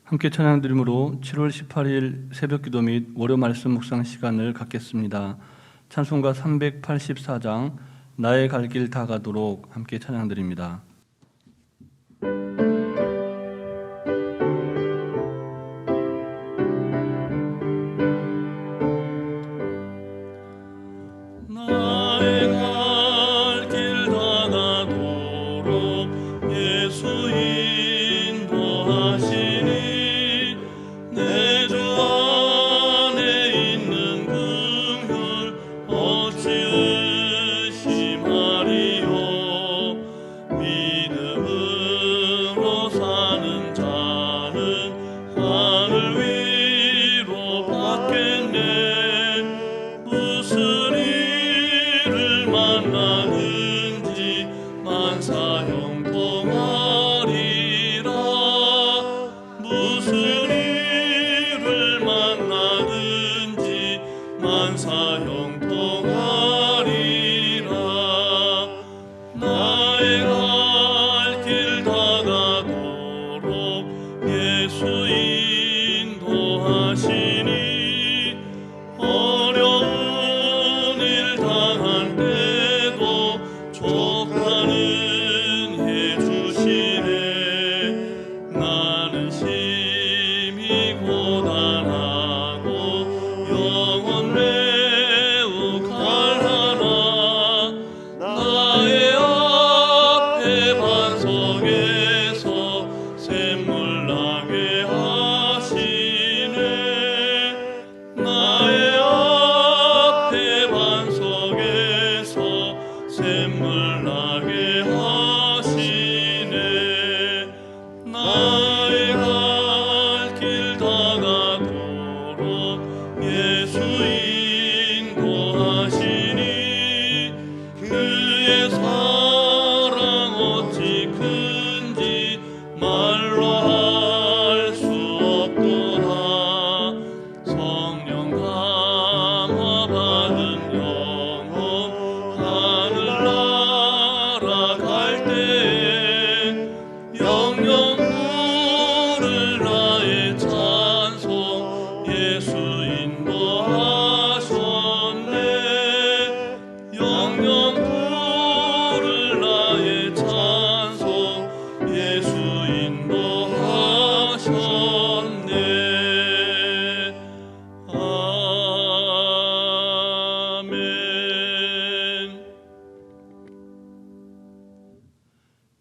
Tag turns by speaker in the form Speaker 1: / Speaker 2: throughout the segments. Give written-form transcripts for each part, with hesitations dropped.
Speaker 1: 함께 찬양드림으로 7월 18일 새벽기도 및 월요 말씀 묵상 시간을 갖겠습니다. 찬송가 384장 나의 갈 길 다 가도록 함께 찬양드립니다.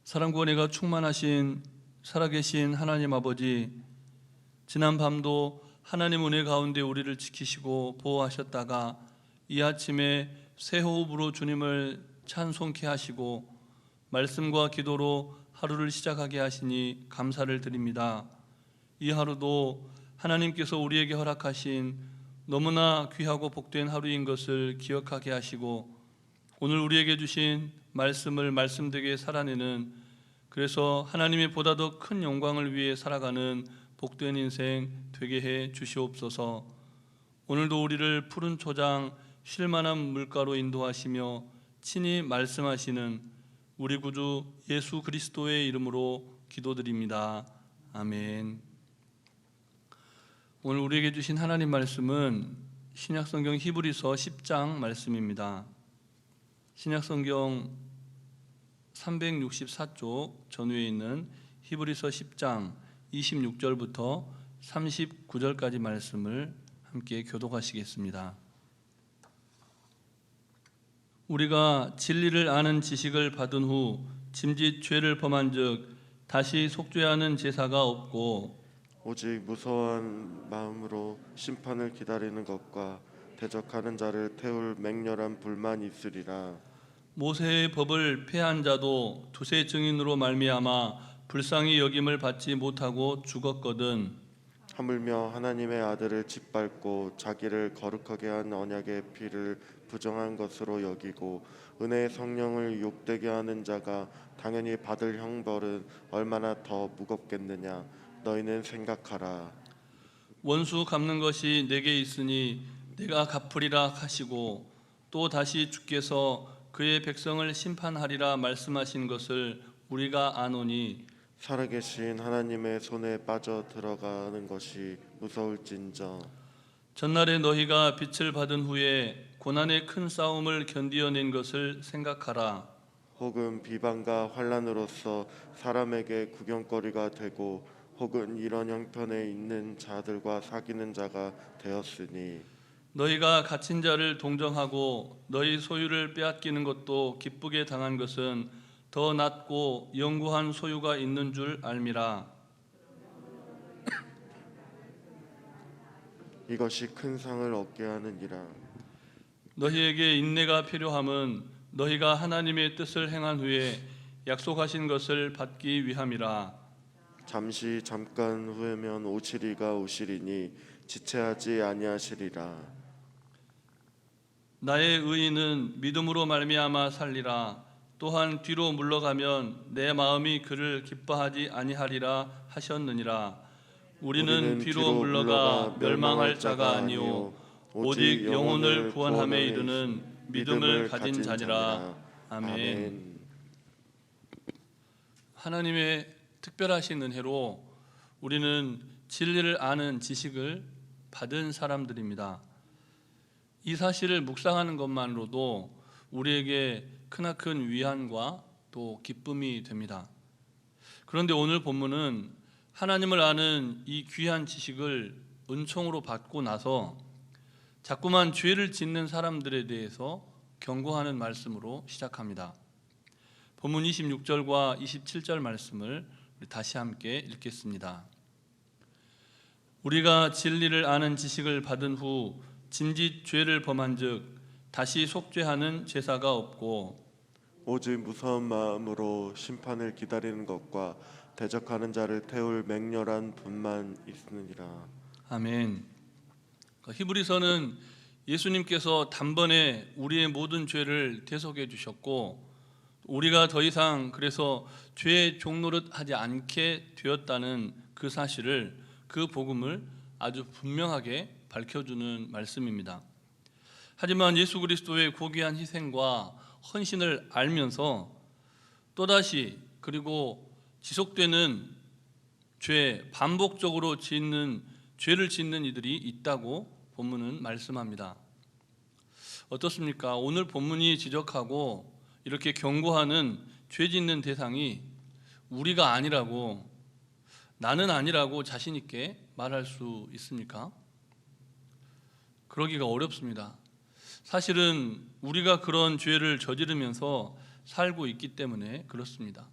Speaker 1: 사랑과 은혜가 충만하신 살아계신 하나님 아버지, 지난 밤도 하나님 은혜 가운데 우리를 지키시고 보호하셨다가 이 아침에 새 호흡으로 주님을 찬송케 하시고 말씀과 기도로 하루를 시작하게 하시니 감사를 드립니다. 이 하루도 하나님께서 우리에게 허락하신 너무나 귀하고 복된 하루인 것을 기억하게 하시고 오늘 우리에게 주신 말씀을 말씀되게 살아내는, 그래서 하나님의 보다 더 큰 영광을 위해 살아가는 복된 인생 되게 해 주시옵소서. 오늘도 우리를 푸른 초장 쉴만한 물가로 인도하시며 친히 말씀하시는 우리 구주 예수 그리스도의 이름으로 기도드립니다. 아멘. 오늘 우리에게 주신 하나님 말씀은 신약성경 히브리서 10장 말씀입니다. 신약성경 364쪽 전후에 있는 히브리서 10장 26절부터 39절까지 말씀을 함께 교독하시겠습니다. 우리가 진리를 아는 지식을 받은 후 짐짓 죄를 범한즉 다시 속죄하는 하는 제사가 없고
Speaker 2: 오직 무서워한 마음으로 심판을 기다리는 것과 대적하는 자를 태울 맹렬한 불만 있으리라.
Speaker 1: 모세의 법을 폐한 자도 두세 증인으로 말미암아 불쌍히 여김을 받지 못하고 죽었거든.
Speaker 2: 하물며 하나님의 아들을 짓밟고 자기를 거룩하게 한 언약의 피를 부정한 것으로 여기고 은혜의 성령을 욕되게 하는 자가 당연히 받을 형벌은 얼마나 더 무겁겠느냐. 너희는 생각하라.
Speaker 1: 원수 갚는 것이 내게 있으니 내가 갚으리라 하시고 또 다시 주께서 그의 백성을 심판하리라 말씀하신 것을 우리가 아노니
Speaker 2: 살아계신 하나님의 손에 빠져 들어가는 것이 무서울진저.
Speaker 1: 전날에 너희가 빛을 받은 후에 고난의 큰 싸움을 견디어낸 것을 생각하라.
Speaker 2: 혹은 비방과 환란으로서 사람에게 구경거리가 되고 혹은 이런 형편에 있는 자들과 사귀는 자가 되었으니
Speaker 1: 너희가 갇힌 자를 동정하고 너희 소유를 빼앗기는 것도 기쁘게 당한 것은 더 낫고 영구한 소유가 있는 줄 알미라.
Speaker 2: 이것이 큰 상을 얻게 하느니라.
Speaker 1: 너희에게 인내가 필요함은 너희가 하나님의 뜻을 행한 후에 약속하신 것을 받기 위함이라.
Speaker 2: 잠시 잠깐 후에면 오시리가 오시리니 지체하지 아니하시리라.
Speaker 1: 나의 의인은 믿음으로 말미암아 살리라. 또한 뒤로 물러가면 내 마음이 그를 기뻐하지 아니하리라 하셨느니라. 우리는 뒤로 물러가 멸망할 자가 아니요 오직 영혼을 구원함에 이르는 믿음을 가진 자니라. 아멘. 하나님의 특별하신 은혜로 우리는 진리를 아는 지식을 받은 사람들입니다. 이 사실을 묵상하는 것만으로도 우리에게 크나큰 위안과 또 기쁨이 됩니다. 그런데 오늘 본문은 하나님을 아는 이 귀한 지식을 은총으로 받고 나서 자꾸만 죄를 짓는 사람들에 대해서 경고하는 말씀으로 시작합니다. 본문 26절과 27절 말씀을 다시 함께 읽겠습니다. 우리가 진리를 아는 지식을 받은 후 짐짓 죄를 범한즉 다시 속죄하는 제사가 없고
Speaker 2: 오직 무서운 마음으로 심판을 기다리는 것과 대적하는 자를 태울 맹렬한 분만 있으니라.
Speaker 1: 아멘. 히브리서는 예수님께서 단번에 우리의 모든 죄를 대속해 주셨고 우리가 더 이상 그래서 죄의 종노릇 하지 않게 되었다는 그 사실을, 그 복음을 아주 분명하게 밝혀주는 말씀입니다. 하지만 예수 그리스도의 고귀한 희생과 헌신을 알면서 또다시 그리고 지속되는 죄, 반복적으로 죄를 짓는 이들이 있다고 본문은 말씀합니다. 어떻습니까? 오늘 본문이 지적하고 이렇게 경고하는 죄 짓는 대상이 우리가 아니라고, 나는 아니라고 자신 있게 말할 수 있습니까? 그러기가 어렵습니다. 사실은 우리가 그런 죄를 저지르면서 살고 있기 때문에 그렇습니다.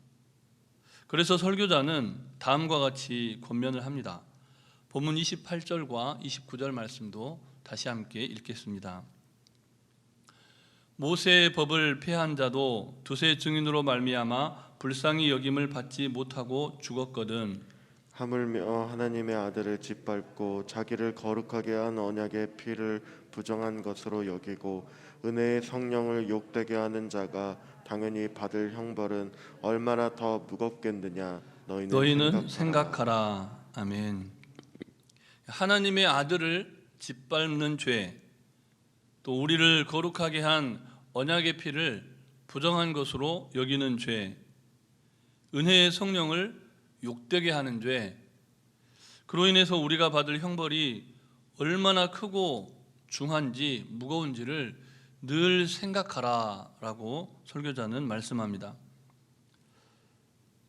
Speaker 1: 그래서 설교자는 다음과 같이 권면을 합니다. 본문 28절과 29절 말씀도 다시 함께 읽겠습니다. 모세의 법을 폐한 자도 두세 증인으로 말미암아 불쌍히 여김을 받지 못하고 죽었거든.
Speaker 2: 하물며 하나님의 아들을 짓밟고 자기를 거룩하게 한 언약의 피를 부정한 것으로 여기고 은혜의 성령을 욕되게 하는 자가 당연히 받을 형벌은 얼마나 더 무겁겠느냐.
Speaker 1: 너희는 생각하라. 아멘. 하나님의 아들을 짓밟는 죄, 또 우리를 거룩하게 한 언약의 피를 부정한 것으로 여기는 죄, 은혜의 성령을 욕되게 하는 죄, 그로 인해서 우리가 받을 형벌이 얼마나 크고 중한지 무거운지를 늘 생각하라 라고 설교자는 말씀합니다.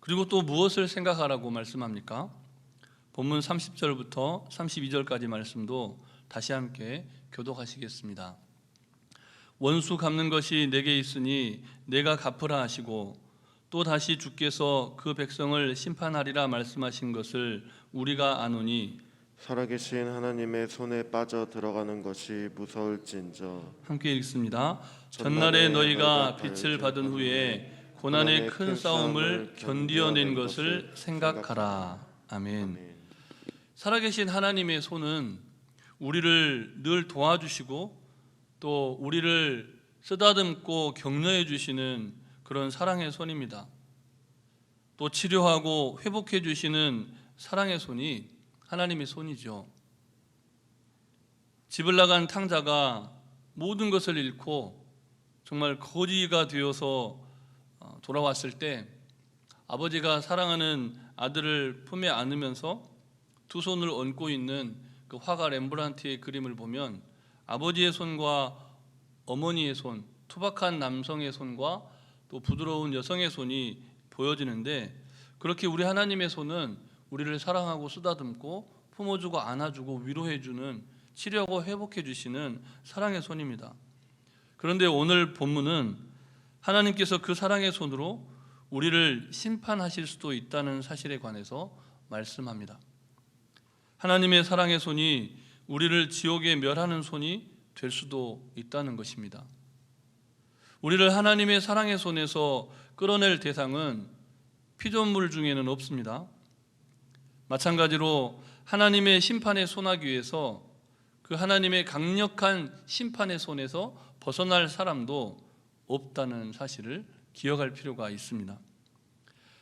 Speaker 1: 그리고 또 무엇을 생각하라고 말씀합니까? 본문 30절부터 32절까지 말씀도 다시 함께 교독하시겠습니다. 원수 갚는 것이 내게 있으니 내가 갚으라 하시고 또 다시 주께서 그 백성을 심판하리라 말씀하신 것을 우리가 아노니
Speaker 2: 살아계신 하나님의 손에 빠져 들어가는 것이 무서울진저.
Speaker 1: 함께 읽습니다. 전날에 너희가 빛을 받은 후에 고난의 큰 싸움을 견디어낸 것을 생각하라. 아멘. 살아계신 하나님의 손은 우리를 늘 도와주시고 또 우리를 쓰다듬고 격려해 주시는 그런 사랑의 손입니다. 또 치료하고 회복해 주시는 사랑의 손이 하나님의 손이죠. 집을 나간 탕자가 모든 것을 잃고 정말 거지가 되어서 돌아왔을 때 아버지가 사랑하는 아들을 품에 안으면서 두 손을 얹고 있는 그 화가 렘브란트의 그림을 보면 아버지의 손과 어머니의 손, 투박한 남성의 손과 또 부드러운 여성의 손이 보여지는데, 그렇게 우리 하나님의 손은 우리를 사랑하고 쓰다듬고 품어주고 안아주고 위로해주는, 치료하고 회복해주시는 사랑의 손입니다. 그런데 오늘 본문은 하나님께서 그 사랑의 손으로 우리를 심판하실 수도 있다는 사실에 관해서 말씀합니다. 하나님의 사랑의 손이 우리를 지옥에 멸하는 손이 될 수도 있다는 것입니다. 우리를 하나님의 사랑의 손에서 끌어낼 대상은 피조물 중에는 없습니다. 마찬가지로 하나님의 심판에 손하기 위해서 그 하나님의 강력한 심판의 손에서 벗어날 사람도 없다는 사실을 기억할 필요가 있습니다.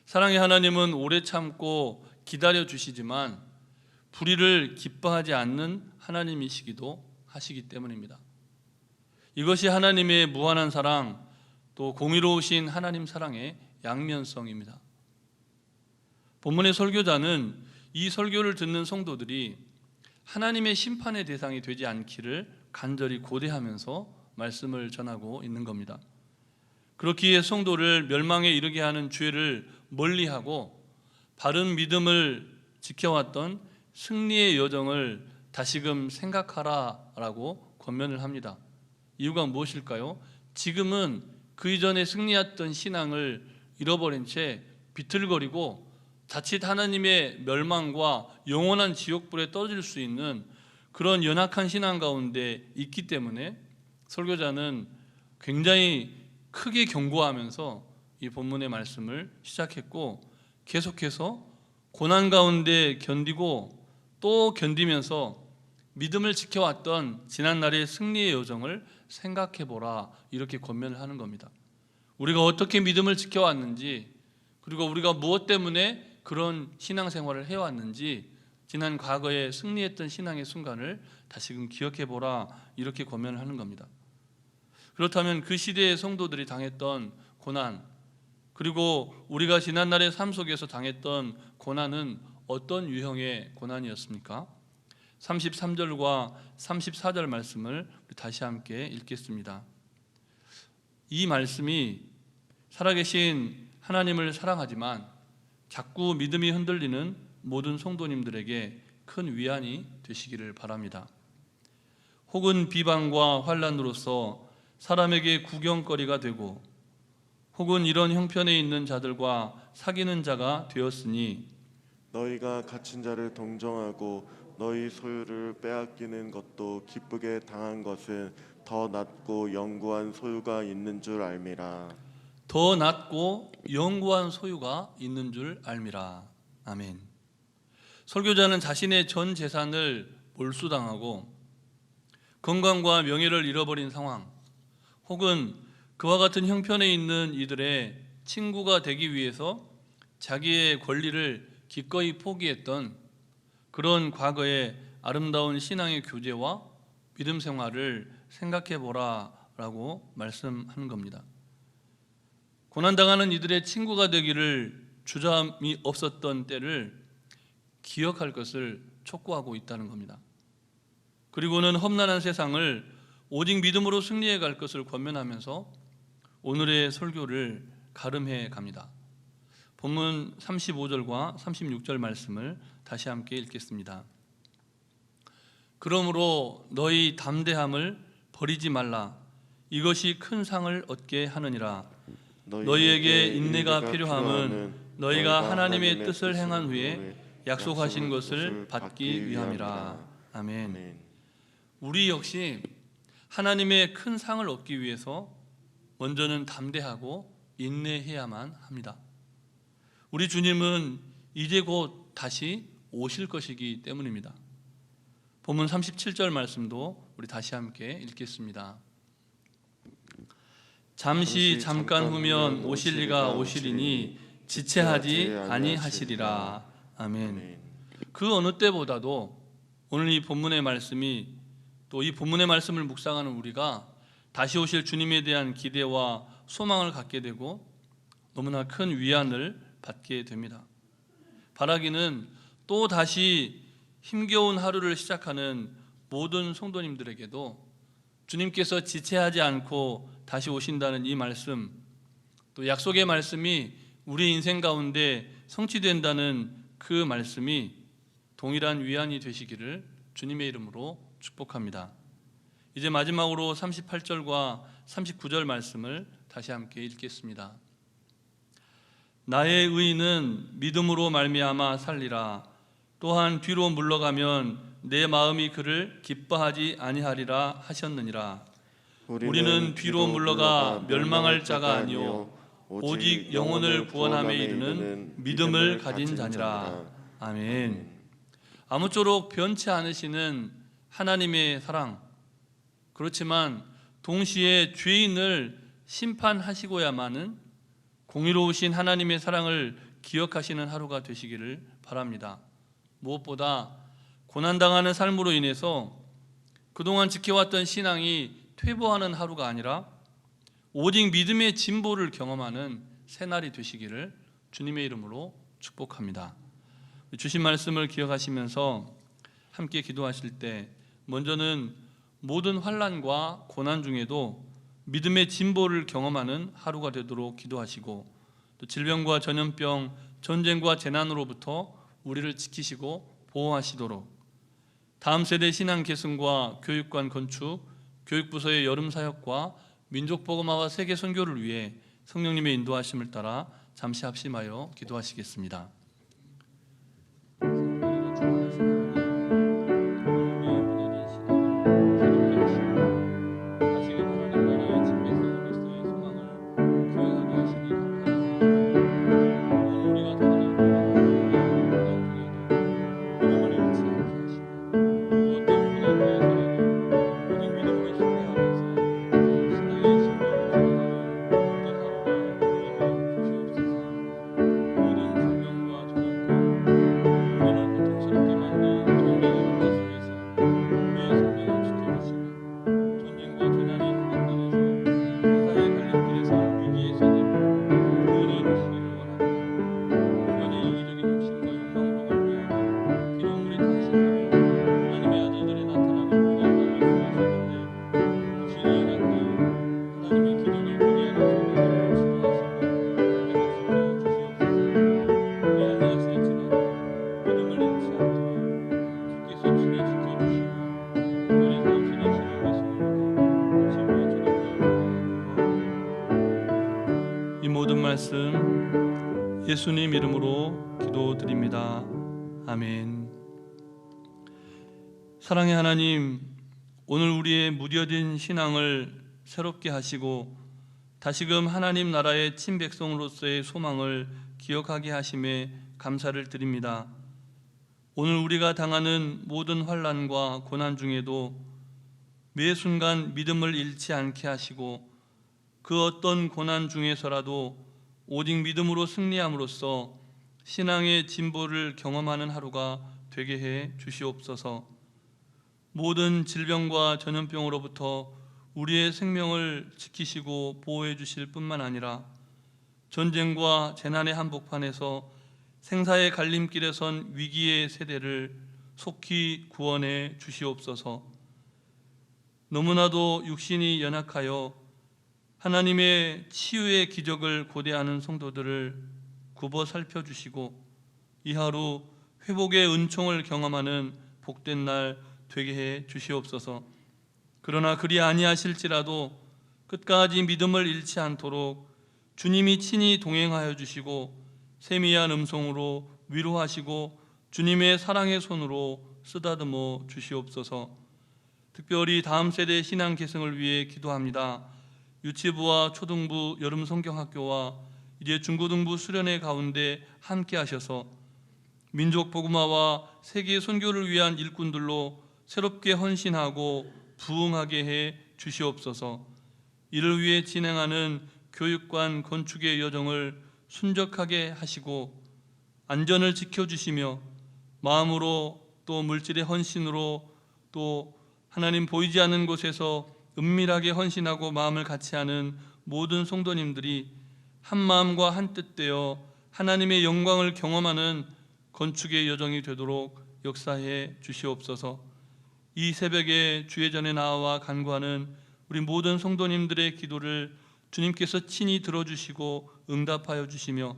Speaker 1: 사랑의 하나님은 오래 참고 기다려 주시지만 불의를 기뻐하지 않는 하나님이시기도 하시기 때문입니다. 이것이 하나님의 무한한 사랑, 또 공의로우신 하나님 사랑의 양면성입니다. 본문의 설교자는 이 설교를 듣는 성도들이 하나님의 심판의 대상이 되지 않기를 간절히 고대하면서 말씀을 전하고 있는 겁니다. 그렇기에 성도를 멸망에 이르게 하는 죄를 멀리하고 바른 믿음을 지켜왔던 승리의 여정을 다시금 생각하라라고 권면을 합니다. 이유가 무엇일까요? 지금은 그 이전에 승리했던 신앙을 잃어버린 채 비틀거리고 자칫 하나님의 멸망과 영원한 지옥불에 떨어질 수 있는 그런 연약한 신앙 가운데 있기 때문에 설교자는 굉장히 크게 경고하면서 이 본문의 말씀을 시작했고, 계속해서 고난 가운데 견디고 또 견디면서 믿음을 지켜왔던 지난날의 승리의 여정을 생각해보라, 이렇게 권면을 하는 겁니다. 우리가 어떻게 믿음을 지켜왔는지, 그리고 우리가 무엇 때문에 그런 신앙생활을 해왔는지, 지난 과거에 승리했던 신앙의 순간을 다시금 기억해보라, 이렇게 권면을 하는 겁니다. 그렇다면 그 시대의 성도들이 당했던 고난, 그리고 우리가 지난날의 삶 속에서 당했던 고난은 어떤 유형의 고난이었습니까? 33절과 34절 말씀을 다시 함께 읽겠습니다. 이 말씀이 살아계신 하나님을 사랑하지만 자꾸 믿음이 흔들리는 모든 성도님들에게 큰 위안이 되시기를 바랍니다. 혹은 비방과 환난으로서 사람에게 구경거리가 되고, 혹은 이런 형편에 있는 자들과 사귀는 자가 되었으니
Speaker 2: 너희가 갇힌 자를 동정하고 너희 소유를 빼앗기는 것도 기쁘게 당한 것은 더 낫고 영구한 소유가 있는 줄 알미라.
Speaker 1: 더 낫고 영구한 소유가 있는 줄 알미라. 아멘. 설교자는 자신의 전 재산을 몰수당하고 건강과 명예를 잃어버린 상황, 혹은 그와 같은 형편에 있는 이들의 친구가 되기 위해서 자기의 권리를 기꺼이 포기했던 그런 과거의 아름다운 신앙의 교제와 믿음 생활을 생각해 보라라고 말씀하는 겁니다. 고난당하는 이들의 친구가 되기를 주저함이 없었던 때를 기억할 것을 촉구하고 있다는 겁니다. 그리고는 험난한 세상을 오직 믿음으로 승리해 갈 것을 권면하면서 오늘의 설교를 가름해 갑니다. 본문 35절과 36절 말씀을 다시 함께 읽겠습니다. 그러므로 너희 담대함을 버리지 말라. 이것이 큰 상을 얻게 하느니라. 너희에게 인내가 필요함은 너희가 하나님의 뜻을 행한 후에 약속하신 것을 받기 위함이라. 아멘. 우리 역시 하나님의 큰 상을 얻기 위해서 먼저는 담대하고 인내해야만 합니다. 우리 주님은 이제 곧 다시 오실 것이기 때문입니다. 본문 37절 말씀도 우리 다시 함께 읽겠습니다. 잠깐 후면 오실 이가 오시리니 지체하지 아니하시리라. 아멘. 그 어느 때보다도 오늘 이 본문의 말씀이, 또 이 본문의 말씀을 묵상하는 우리가 다시 오실 주님에 대한 기대와 소망을 갖게 되고 너무나 큰 위안을 받게 됩니다. 바라기는 또 다시 힘겨운 하루를 시작하는 모든 성도님들에게도 주님께서 지체하지 않고 다시 오신다는 이 말씀, 또 약속의 말씀이 우리 인생 가운데 성취된다는 그 말씀이 동일한 위안이 되시기를 주님의 이름으로 축복합니다. 이제 마지막으로 38절과 39절 말씀을 다시 함께 읽겠습니다. 나의 의인은 믿음으로 말미암아 살리라. 또한 뒤로 물러가면 내 마음이 그를 기뻐하지 아니하리라 하셨느니라. 우리는 뒤로 물러가 멸망할 자가 아니요 오직 영혼을 구원함에 이르는 믿음을 가진 자니라. 아멘. 아무쪼록 변치 않으시는 하나님의 사랑, 그렇지만 동시에 죄인을 심판하시고야만은 공의로우신 하나님의 사랑을 기억하시는 하루가 되시기를 바랍니다. 무엇보다 고난당하는 삶으로 인해서 그동안 지켜왔던 신앙이 퇴보하는 하루가 아니라 오직 믿음의 진보를 경험하는 새날이 되시기를 주님의 이름으로 축복합니다. 주신 말씀을 기억하시면서 함께 기도하실 때 먼저는 모든 환난과 고난 중에도 믿음의 진보를 경험하는 하루가 되도록 기도하시고, 또 질병과 전염병, 전쟁과 재난으로부터 우리를 지키시고 보호하시도록 다음 세대 신앙 계승과 교육관 건축, 교육부서의 여름 사역과 민족복음화와 세계 선교를 위해 성령님의 인도하심을 따라 잠시 합심하여 기도하시겠습니다. 이 모든 말씀 예수님 이름으로 기도드립니다. 아멘. 사랑의 하나님, 오늘 우리의 무뎌진 신앙을 새롭게 하시고 다시금 하나님 나라의 친백성으로서의 소망을 기억하게 하심에 감사를 드립니다. 오늘 우리가 당하는 모든 환난과 고난 중에도 매 순간 믿음을 잃지 않게 하시고 그 어떤 고난 중에서라도 오직 믿음으로 승리함으로써 신앙의 진보를 경험하는 하루가 되게 해 주시옵소서. 모든 질병과 전염병으로부터 우리의 생명을 지키시고 보호해 주실 뿐만 아니라 전쟁과 재난의 한복판에서 생사의 갈림길에 선 위기의 세대를 속히 구원해 주시옵소서. 너무나도 육신이 연약하여 하나님의 치유의 기적을 고대하는 성도들을 굽어 살펴주시고 이 하루 회복의 은총을 경험하는 복된 날 되게 해 주시옵소서. 그러나 그리 아니하실지라도 끝까지 믿음을 잃지 않도록 주님이 친히 동행하여 주시고 세미한 음성으로 위로하시고 주님의 사랑의 손으로 쓰다듬어 주시옵소서. 특별히 다음 세대 신앙 계승을 위해 기도합니다. 유치부와 초등부 여름 성경학교와 이제 중고등부 수련회 가운데 함께 하셔서 민족 복음화와 세계 선교를 위한 일꾼들로 새롭게 헌신하고 부흥하게 해 주시옵소서. 이를 위해 진행하는 교육관 건축의 여정을 순적하게 하시고 안전을 지켜주시며 마음으로 또 물질의 헌신으로 또 하나님 보이지 않는 곳에서 은밀하게 헌신하고 마음을 같이 하는 모든 성도님들이 한 마음과 한 뜻 되어 하나님의 영광을 경험하는 건축의 여정이 되도록 역사해 주시옵소서. 이 새벽에 주의 전에 나와 간구하는 우리 모든 성도님들의 기도를 주님께서 친히 들어주시고 응답하여 주시며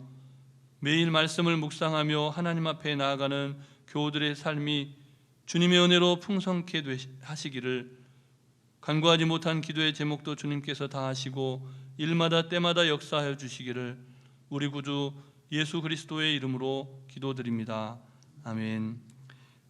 Speaker 1: 매일 말씀을 묵상하며 하나님 앞에 나아가는 교우들의 삶이 주님의 은혜로 풍성케 하시기를, 간구하지 못한 기도의 제목도 주님께서 다 하시고 일마다 때마다 역사하여 주시기를 우리 구주 예수 그리스도의 이름으로 기도드립니다. 아멘.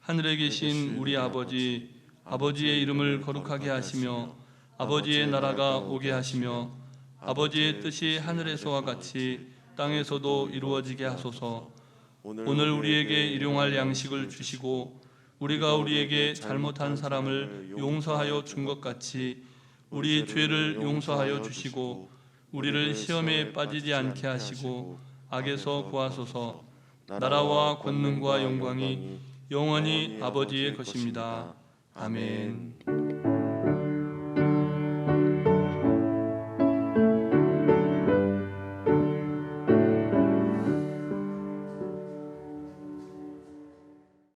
Speaker 1: 하늘에 계신 우리 아버지, 아버지의 이름을 거룩하게 하시며 아버지의 나라가 오게 하시며 아버지의 뜻이 하늘에서와 같이 땅에서도 이루어지게 하소서. 오늘 우리에게 일용할 양식을 주시고 우리가 우리에게 잘못한 사람을 용서하여 준 것 같이 우리의 죄를 용서하여 주시고 우리를 시험에 빠지지 않게 하시고 악에서 구하소서. 나라와 권능과 영광이 영원히 아버지의 것입니다. 아멘.